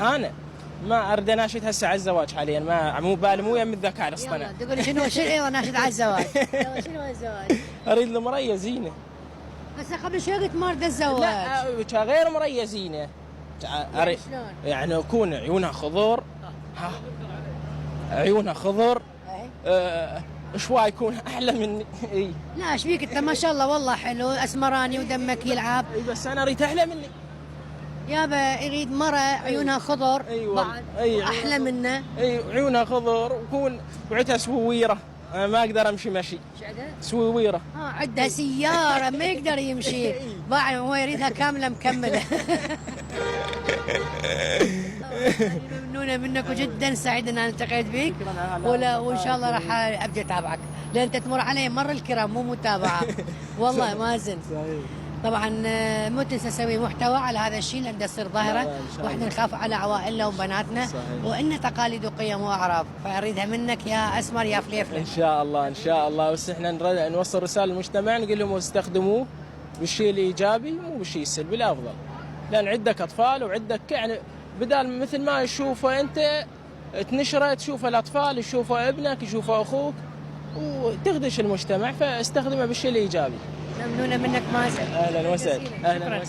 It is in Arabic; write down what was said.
انا ما اريد اناشد هسه على الزواج حاليا، ما مو بالي مو يم الذكاء الاصطناعي. يلا تقول شنو ايوه ناشد على الزواج. شنو الزواج؟ اريد المريه زينه. بس قبل شوي قلت ما اريد الزواج. لا غير مريه زينه. اريد شلون؟ يعني يكون عيونها خضر. ها عيونها خضر. شوي يكون احلى مني. اي لا ايش فيك انت ما شاء الله والله حلو اسمراني ودمك يلعب. اي بس انا اريد احلى مني. يابا يريد مرة عيونها خضر. ايوه بعد اي احلى منه. اي عيونها خضر وكون وعدها سويره. انا ما اقدر امشي مشي. ايش عندها؟ سويره. عندها سيارة ما يقدر يمشي. بعد هو يريدها كاملة مكملة. ممنونة منك وجدا سعيد ان انا التقيت بك. وان شاء الله راح ابدا اتابعك لان انت تمر علي مر الكرام مو متابعة. والله مازن. طبعا مو تنسى نسوي محتوى على هذا الشيء لان يصير ظاهره واحنا نخاف على عوائلنا وبناتنا وان تقاليد وقيم واعراف فاريدها منك يا اسمر يا فليفله. ان شاء الله ان شاء الله. بس احنا نوصل رساله للمجتمع نقول لهم استخدموه بالشيء الايجابي مو بالشيء السلبي الافضل. لان عندك اطفال وعندك يعني بدال مثل ما يشوفه انت تنشره تشوفه الاطفال يشوفه ابنك يشوفه اخوك وتخدش المجتمع فاستخدمه بالشيء الايجابي. ممنونه منك مازن. اهلا وسهلا. اهلا وسهلا.